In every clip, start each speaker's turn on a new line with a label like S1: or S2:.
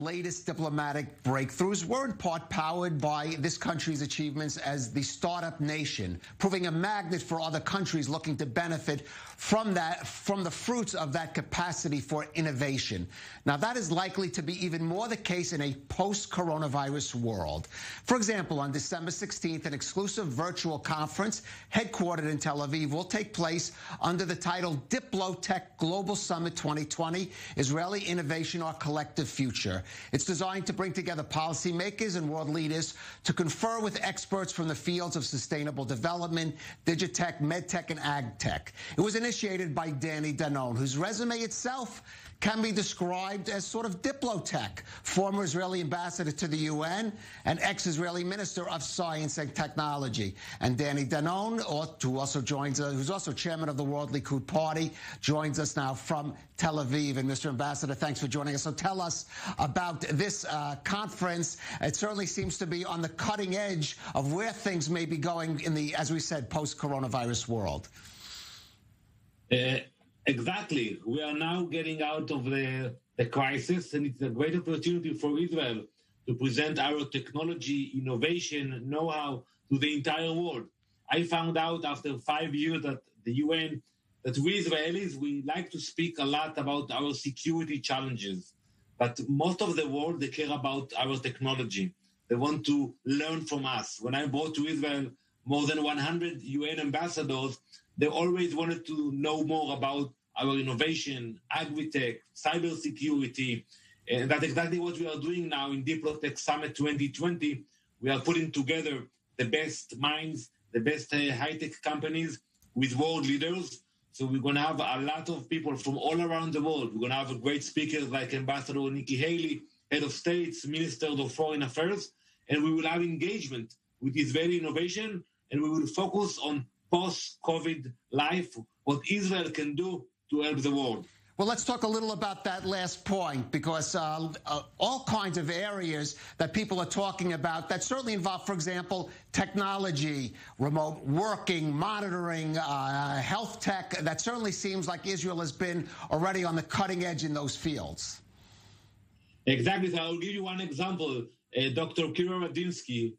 S1: Latest diplomatic breakthroughs were in part powered by this country's achievements as the startup nation, proving a magnet for other countries looking to benefit from the fruits of that capacity for innovation. Now, that is likely to be even more the case in a post-coronavirus world. For example, on December 16th, an exclusive virtual conference headquartered in Tel Aviv will take place under the title Diplotech Global Summit 2020, Israeli Innovation, Our Collective Future. It's designed to bring together policymakers and world leaders to confer with experts from the fields of sustainable development, digitech, medtech, and agtech. It was initiated by Danny Danon, whose resume itself can be described as sort of Diplotech, former Israeli ambassador to the UN and ex-Israeli minister of science and technology. And Danny Danon, who also joins us, who's also chairman of the World Likud Party, joins us now from Tel Aviv. And Mr. Ambassador, thanks for joining us. So tell us about this conference. It certainly seems to be on the cutting edge of where things may be going in the, as we said, post-coronavirus world.
S2: Exactly. We are now getting out of the crisis, and it's a great opportunity for Israel to present our technology, innovation, know-how to the entire world. I found out after 5 years at the UN that we Israelis, we like to speak a lot about our security challenges. But most of the world, they care about our technology. They want to learn from us. When I brought to Israel more than 100 UN ambassadors, they always wanted to know more about our innovation, agri-tech, cybersecurity. And that's exactly what we are doing now in Diplotech Summit 2020. We are putting together the best minds, the best high-tech companies with world leaders. So we're going to have a lot of people from all around the world. We're going to have great speakers like Ambassador Nikki Haley, Head of States, Minister of Foreign Affairs, and we will have engagement with Israeli innovation, and we will focus on post-COVID life, what Israel can do to help the world.
S1: Well, let's talk a little about that last point, because all kinds of areas that people are talking about that certainly involve, for example, technology, remote working, monitoring, health tech, that certainly seems like Israel has been already on the cutting edge in those fields.
S2: Exactly. So I'll give you one example. Dr. Kira Radinsky,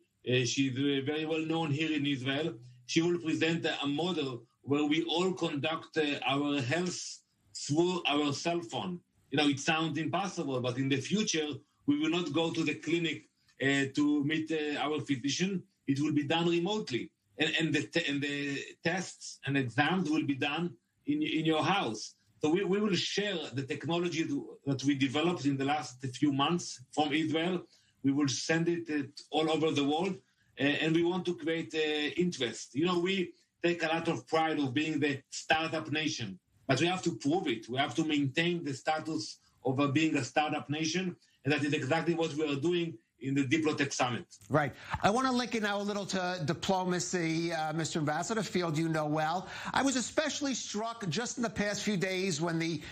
S2: she's very well known here in Israel. She will present a model where we all conduct our health through our cell phone. You know, it sounds impossible, but in the future, we will not go to the clinic to meet our physician. It will be done remotely. And the tests and exams will be done in your house. So we will share the technology that we developed in the last few months from Israel. We will send it all over the world. And we want to create interest. You know, we take a lot of pride of being the startup nation, but we have to prove it. We have to maintain the status of being a startup nation, and that is exactly what we are doing in the Diplotech Summit.
S1: Right. I want to link it now a little to diplomacy, Mr. Ambassador, field you know well. I was especially struck just in the past few days when the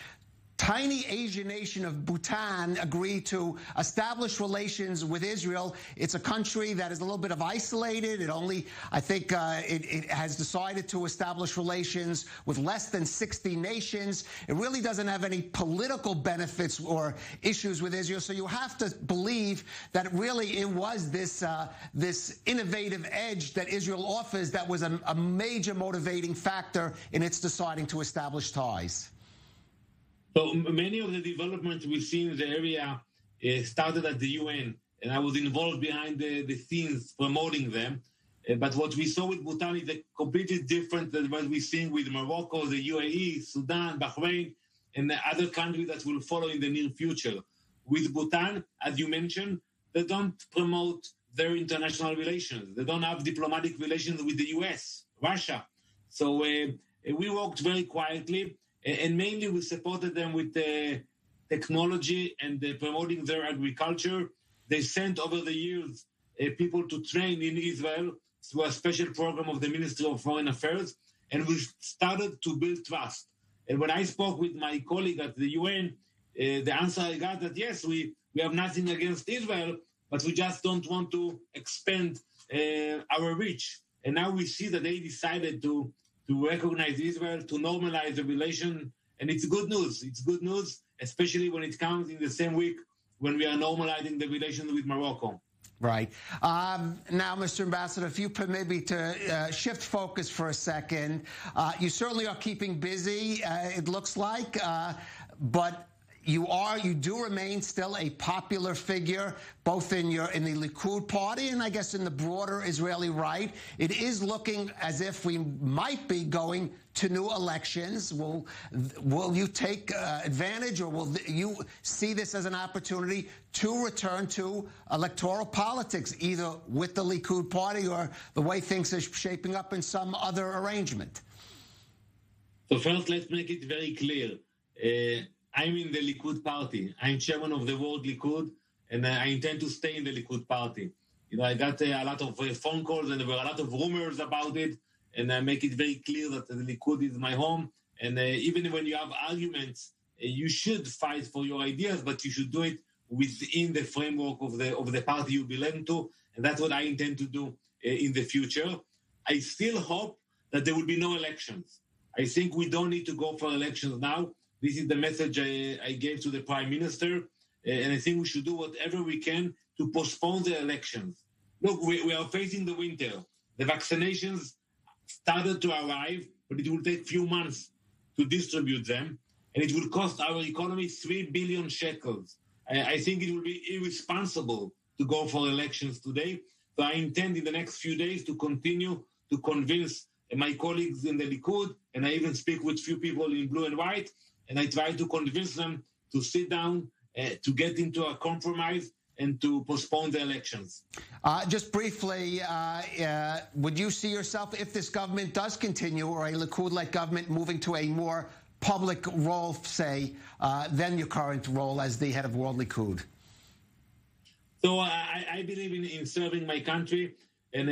S1: tiny Asian nation of Bhutan agreed to establish relations with Israel. It's a country that is a little bit of isolated. It only, I think, it has decided to establish relations with less than 60 nations. It really doesn't have any political benefits or issues with Israel. So you have to believe that really it was this innovative edge that Israel offers that was a major motivating factor in its deciding to establish ties.
S2: So many of the developments we see in the area started at the UN, and I was involved behind the scenes promoting them. But what we saw with Bhutan is completely different than what we're seeing with Morocco, the UAE, Sudan, Bahrain, and the other countries that will follow in the near future. With Bhutan, as you mentioned, they don't promote their international relations. They don't have diplomatic relations with the US, Russia. So we worked very quietly. And mainly we supported them with technology and promoting their agriculture. They sent over the years people to train in Israel through a special program of the Ministry of Foreign Affairs, and we started to build trust. And when I spoke with my colleague at the UN, the answer I got that yes, we have nothing against Israel, but we just don't want to expand our reach. And now we see that they decided to recognize Israel, to normalize the relation. And it's good news. It's good news, especially when it comes in the same week when we are normalizing the relations with Morocco.
S1: Right. Now, Mr. Ambassador, if you permit me to shift focus for a second, you certainly are keeping busy, it looks like, but you do remain still a popular figure, both in the Likud party and I guess in the broader Israeli right. It is looking as if we might be going to new elections. Will you take advantage, or will you see this as an opportunity to return to electoral politics, either with the Likud party or the way things are shaping up in some other arrangement?
S2: So first, let's make it very clear. I'm in the Likud party. I'm chairman of the World Likud, and I intend to stay in the Likud party. You know, I got a lot of phone calls, and there were a lot of rumors about it, and I make it very clear that the Likud is my home. And even when you have arguments, you should fight for your ideas, but you should do it within the framework of the party you belong to, and that's what I intend to do in the future. I still hope that there will be no elections. I think we don't need to go for elections now. This is the message I gave to the Prime Minister, and I think we should do whatever we can to postpone the elections. Look, we are facing the winter. The vaccinations started to arrive, but it will take a few months to distribute them, and it will cost our economy 3 billion shekels. I think it will be irresponsible to go for elections today, so I intend in the next few days to continue to convince my colleagues in the Likud, and I even speak with few people in blue and white, and I try to convince them to sit down, to get into a compromise, and to postpone the elections.
S1: Just briefly, would you see yourself, if this government does continue, or a Likud-led government moving to a more public role, say, than your current role as the head of World Likud?
S2: So I believe in serving my country, and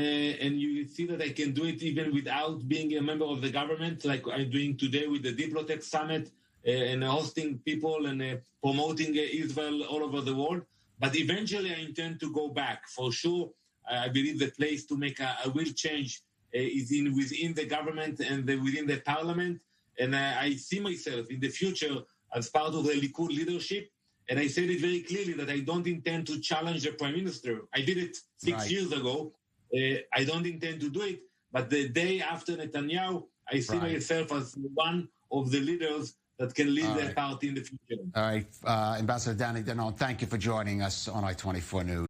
S2: you see that I can do it even without being a member of the government, like I'm doing today with the Diplotech Summit, and hosting people and promoting Israel all over the world. But eventually I intend to go back. For sure, I believe the place to make a real change is within the government and within the parliament. And I see myself in the future as part of the Likud leadership. And I said it very clearly that I don't intend to challenge the Prime Minister. I did it 6 years ago. I don't intend to do it. But the day after Netanyahu, I see myself as one of the leaders that can lead the party in the future.
S1: All right. Ambassador Danny Danon, thank you for joining us on I-24 News.